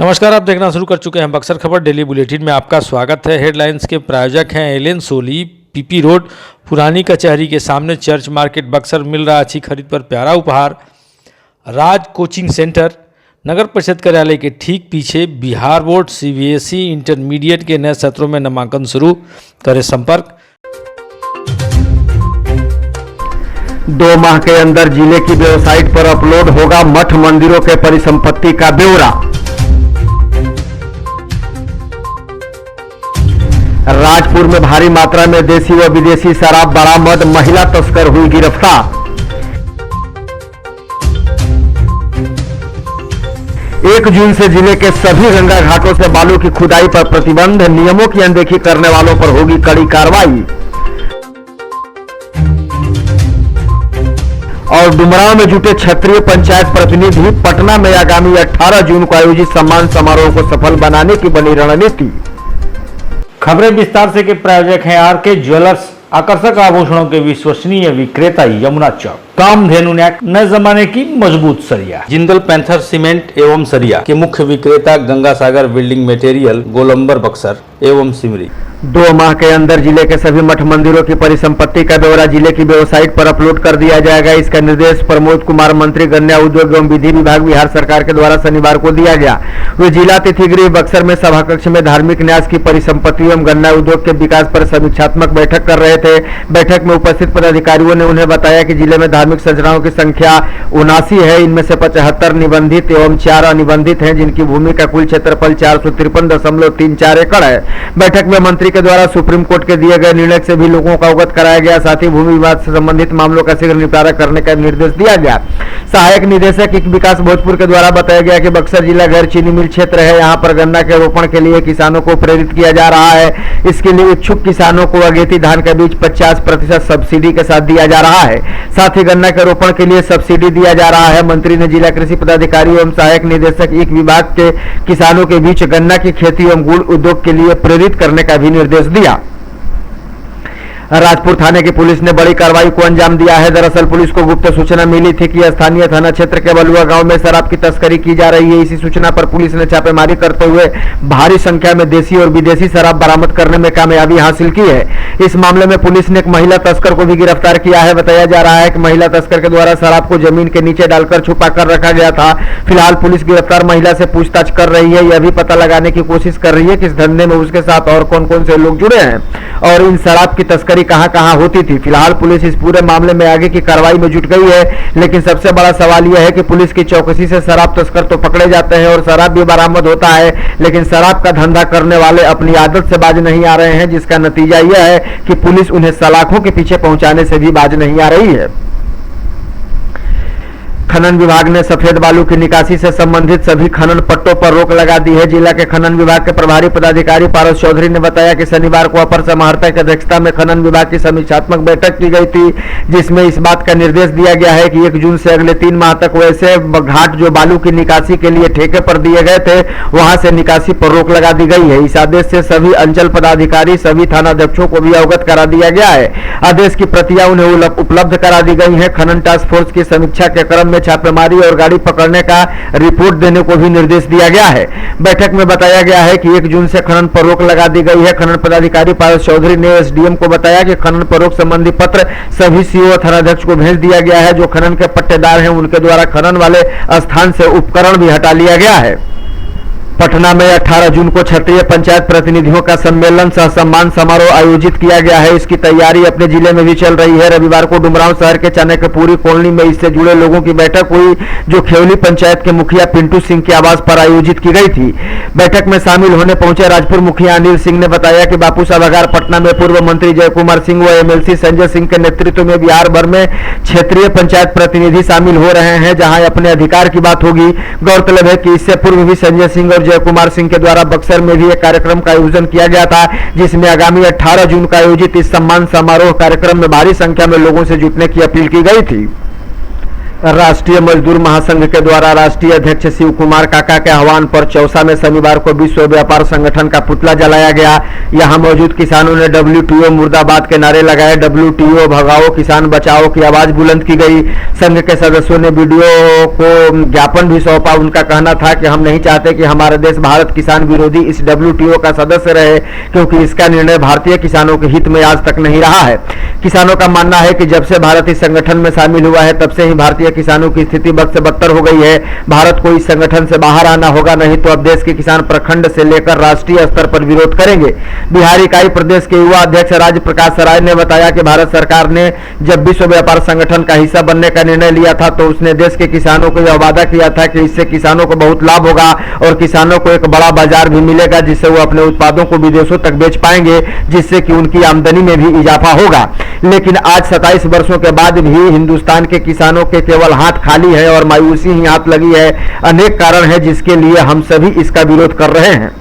नमस्कार, आप देखना शुरू कर चुके हैं बक्सर खबर डेली बुलेटिन में आपका स्वागत है। हेडलाइंस के प्रायोजक हैं एलेन सोली। पीपी रोड पुरानी कचहरी के सामने चर्च मार्केट बक्सर। मिल रहा अच्छी खरीद पर प्यारा उपहार। राज कोचिंग सेंटर नगर परिषद कार्यालय के ठीक पीछे। बिहार बोर्ड सीबीएसई इंटरमीडिएट के नए सत्रों में नामांकन शुरू। करें संपर्क। 2 माह के अंदर जिले की वेबसाइट पर अपलोड होगा मठ मंदिरों के परिसंपत्ति का ब्यौरा। राजपुर में भारी मात्रा में देसी व विदेशी शराब बरामद। महिला तस्कर हुई गिरफ्तार। 1 जून से जिले के सभी गंगा घाटों से बालू की खुदाई पर प्रतिबंध। नियमों की अनदेखी करने वालों पर होगी कड़ी कार्रवाई। और डुमरांव में जुटे क्षेत्रीय पंचायत प्रतिनिधि। पटना में आगामी 18 जून को आयोजित सम्मान समारोह को सफल बनाने की बनी रणनीति। खबरें विस्तार से के प्रायोजक हैं आरके ज्वेलर्स। आकर्षक आभूषणों के विश्वसनीय विक्रेता यमुना चौक। कामधेनु नैक नए जमाने की मजबूत सरिया। जिंदल पैंथर सीमेंट एवं सरिया के मुख्य विक्रेता गंगा सागर बिल्डिंग मटेरियल, गोलंबर बक्सर एवं सिमरी। 2 माह के अंदर जिले के सभी मठ मंदिरों की परिसंपत्ति का ब्यौरा जिले की वेबसाइट पर अपलोड कर दिया जाएगा। इसका निर्देश प्रमोद कुमार, मंत्री गन्ना उद्योग एवं विधि विभाग, बिहार सरकार के द्वारा शनिवार को दिया गया। वे जिला तिथिगृह बक्सर में सभा कक्ष में धार्मिक न्यास की परिसंपत्ति एवं गन्ना उद्योग के विकास पर समीक्षात्मक बैठक कर रहे थे। बैठक में उपस्थित पदाधिकारियों ने उन्हें बताया कि जिले में धार्मिक संरचनाओं की संख्या 79 है। इनमें से 75 निबंधित एवं 4 अनिबंधित हैं, जिनकी भूमि का कुल क्षेत्रफल 453.34 एकड़ है। बैठक में मंत्री के द्वारा सुप्रीम कोर्ट के दिए गए निर्णय से भी लोगों का अवगत कराया गया। साथ ही भूमि विवाद से संबंधित मामलों का शीघ्र निपटारा करने का निर्देश दिया गया। सहायक निदेशक विकास भोजपुर के द्वारा बताया गया कि बक्सर जिला गैर चीनी मिल क्षेत्र है। यहाँ पर गन्ना के रोपण के लिए किसानों को प्रेरित किया जा रहा है। इसके लिए इच्छुक किसानों को अगेती धान का बीज 50% सब्सिडी के साथ दिया जा रहा है। साथ ही गन्ना के रोपण के लिए सब्सिडी दिया जा रहा है। मंत्री ने जिला कृषि पदाधिकारी एवं सहायक निदेशक विभाग के किसानों के बीच गन्ना की खेती एवं गुड़ उद्योग के लिए प्रेरित करने का भी निर्देश दिया। राजपुर थाने की पुलिस ने बड़ी कार्रवाई को अंजाम दिया है। दरअसल पुलिस को गुप्त सूचना मिली थी कि स्थानीय थाना क्षेत्र के बलुआ गांव में शराब की तस्करी की जा रही है। इसी सूचना पर पुलिस ने छापेमारी करते हुए भारी संख्या में देसी और विदेशी शराब बरामद करने में कामयाबी हासिल की है। इस मामले में पुलिस ने एक महिला तस्कर को भी गिरफ्तार किया है। बताया जा रहा है कि महिला तस्कर के द्वारा शराब को जमीन के नीचे डालकर छुपा कर रखा गया था। फिलहाल पुलिस गिरफ्तार महिला से पूछताछ कर रही है। यह भी पता लगाने की कोशिश कर रही है कि इस धंधे में उसके साथ और कौन कौन से लोग जुड़े हैं और इन शराब की तस्करी कहां होती थी। फिलहाल पुलिस इस पूरे मामले में आगे की कार्रवाई में जुट गई है। लेकिन सबसे बड़ा सवाल यह है कि पुलिस की चौकसी से शराब तस्कर तो पकड़े जाते हैं और शराब भी बरामद होता है, लेकिन शराब का धंधा करने वाले अपनी आदत से बाज नहीं आ रहे हैं, जिसका नतीजा यह है कि पुलिस उन्हें सलाखों के पीछे पहुंचाने से भी बाज नहीं आ रही है। खनन विभाग ने सफेद बालू की निकासी से संबंधित सभी खनन पट्टों पर रोक लगा दी है। जिला के खनन विभाग के प्रभारी पदाधिकारी पारस चौधरी ने बताया कि शनिवार को अपर समाहर्ता की अध्यक्षता में खनन विभाग की समीक्षात्मक बैठक की गई थी, जिसमें इस बात का निर्देश दिया गया है कि 1 जून से अगले 3 माह तक वैसे घाट जो बालू की निकासी के लिए ठेके पर दिए गए थे, वहां से निकासी पर रोक लगा दी गई है। इस आदेश से सभी अंचल पदाधिकारी, सभी थानाध्यक्षों को भी अवगत करा दिया गया है। आदेश की प्रतियां उन्हें उपलब्ध करा दी गई है। खनन टास्क फोर्स की समीक्षा के क्रम में छापेमारी और गाड़ी पकड़ने का रिपोर्ट देने को भी निर्देश दिया गया है। बैठक में बताया गया है कि 1 जून से खनन पर रोक लगा दी गई है। खनन पदाधिकारी पारस चौधरी ने एसडीएम को बताया कि खनन पर रोक संबंधी पत्र सभी सीओ थानाध्यक्ष को भेज दिया गया है। जो खनन के पट्टेदार हैं उनके द्वारा खनन वाले स्थान से उपकरण भी हटा लिया गया है। पटना में 18 जून को क्षेत्रीय पंचायत प्रतिनिधियों का सम्मेलन सह सम्मान समारोह आयोजित किया गया है। इसकी तैयारी अपने जिले में भी चल रही है। रविवार को डुमरांव शहर के चाणक्यपुरी कॉलोनी में इससे जुड़े लोगों की बैठक हुई, जो खेवली पंचायत के मुखिया पिंटू सिंह के आवास पर आयोजित की गई थी। बैठक में शामिल होने पहुंचे राजपुर मुखिया अनिल सिंह ने बताया कि बापू सभागार पटना में पूर्व मंत्री जय कुमार सिंह व एमएलसी संजय सिंह के नेतृत्व में बिहार भर में क्षेत्रीय पंचायत प्रतिनिधि शामिल हो रहे हैं, जहां अपने अधिकार की बात होगी। गौरतलब है कि इससे पूर्व भी संजय सिंह और जय कुमार सिंह के द्वारा बक्सर में भी एक कार्यक्रम का आयोजन किया गया था, जिसमें आगामी 18 जून का आयोजित इस सम्मान समारोह कार्यक्रम में भारी संख्या में लोगों से जुटने की अपील की गई थी। राष्ट्रीय मजदूर महासंघ के द्वारा राष्ट्रीय अध्यक्ष शिव कुमार काका के आह्वान पर चौसा में शनिवार को विश्व व्यापार संगठन का पुतला जलाया गया। यहां मौजूद किसानों ने WTO मुर्दाबाद के नारे लगाए। WTO भगाओ, किसान बचाओ की आवाज बुलंद की गई। संघ के सदस्यों ने वीडियो को ज्ञापन भी सौंपा। उनका कहना था कि हम नहीं चाहते कि हमारा देश भारत किसान विरोधी इस WTO का सदस्य रहे, क्योंकि इसका निर्णय भारतीय किसानों के हित में आज तक नहीं रहा है। किसानों का मानना है कि जब से भारत इस संगठन में शामिल हुआ है तब से ही भारतीय किसानों की स्थिति बद से बदतर हो गई है। भारत को इस संगठन से बाहर आना होगा, नहीं तो अब देश के किसान प्रखंड से लेकर राष्ट्रीय स्तर पर विरोध करेंगे। बिहार इकाई प्रदेश के युवा अध्यक्ष राज प्रकाश सराय ने बताया कि भारत सरकार ने जब विश्व व्यापार संगठन का हिस्सा बनने का निर्णय लिया था तो उसने देश के किसानों को यह वादा किया था कि इससे किसानों को बहुत लाभ होगा और किसानों को एक बड़ा बाजार भी मिलेगा, जिससे वो अपने उत्पादों को विदेशों तक बेच पाएंगे, जिससे कि उनकी आमदनी में भी इजाफा होगा। लेकिन आज 27 वर्षों के बाद भी हिंदुस्तान के किसानों के केवल हाथ खाली है और मायूसी ही हाथ लगी है। अनेक कारण है जिसके लिए हम सभी इसका विरोध कर रहे हैं।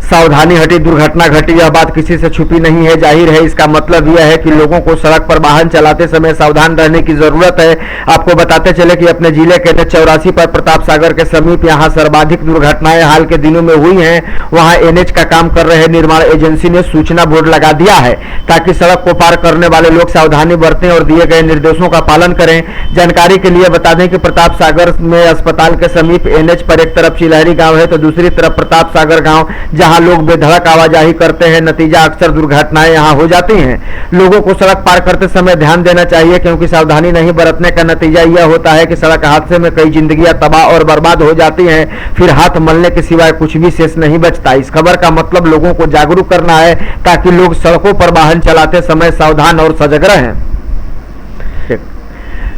सावधानी हटी, दुर्घटना घटी, यह बात किसी से छुपी नहीं है। जाहिर है इसका मतलब यह है कि लोगों को सड़क पर वाहन चलाते समय सावधान रहने की जरूरत है। आपको बताते चले कि अपने जिले के NH 84 पर प्रताप सागर के समीप यहां सर्वाधिक दुर्घटनाएं हाल के दिनों में हुई हैं। वहां NH का काम कर रहे निर्माण एजेंसी ने सूचना बोर्ड लगा दिया है ताकि सड़क को पार करने वाले लोग सावधानी बरतें और दिए गए निर्देशों का पालन करें। जानकारी के लिए बता दें कि प्रताप सागर में अस्पताल के समीप NH पर एक तरफ चिलहरी गांव है तो दूसरी तरफ प्रताप सागर गांव, जहां लोग बेधड़क आवाजाही करते हैं। नतीजा अक्सर दुर्घटनाएं यहां हो जाती हैं। लोगों को सड़क पार करते समय ध्यान देना चाहिए, क्योंकि सावधानी नहीं बरतने का नतीजा यह होता है कि सड़क हादसे में कई जिंदगियां तबाह और बर्बाद हो जाती हैं। फिर हाथ मलने के सिवाय कुछ भी शेष नहीं बचता। इस खबर का मतलब लोगों को जागरूक करना है ताकि लोग सड़कों पर वाहन चलाते समय सावधान और सजग रहें।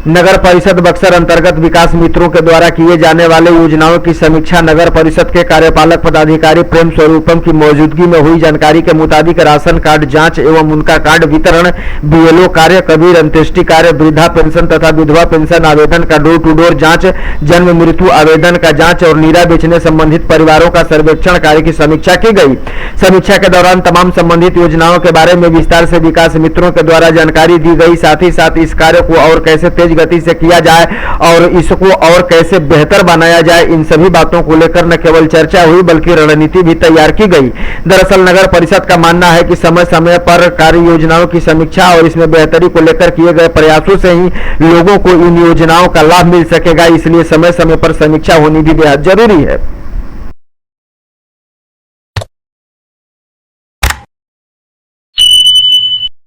नगर परिषद बक्सर अंतर्गत विकास मित्रों के द्वारा किए जाने वाले योजनाओं की समीक्षा नगर परिषद के कार्यपालक पदाधिकारी प्रेम स्वरूपम की मौजूदगी में हुई। जानकारी के मुताबिक राशन कार्ड जांच एवं उनका कार्ड वितरण, BLO कार्य, कबीर अंत्येष्टि कार्य, वृद्धा पेंशन तथा विधवा पेंशन आवेदन का डोर टू डोर जांच, जन्म मृत्यु आवेदन का जांच और नीरा बेचने संबंधित परिवारों का सर्वेक्षण कार्य की समीक्षा की गई। समीक्षा के दौरान तमाम संबंधित योजनाओं के बारे में विस्तार से विकास मित्रों के द्वारा जानकारी दी गई। साथ ही साथ इस कार्य को और कैसे तेज गति से किया जाए और इसको और कैसे बेहतर बनाया जाए, इन सभी बातों को लेकर न केवल चर्चा हुई बल्कि रणनीति भी तैयार की गई। दरअसल नगर परिषद का मानना है कि समय समय पर कार्य योजनाओं की समीक्षा और इसमें बेहतरी को लेकर किए गए प्रयासों से ही लोगों को इन योजनाओं का लाभ मिल सकेगा, इसलिए समय समय पर समीक्षा होनी भी बेहद जरूरी है।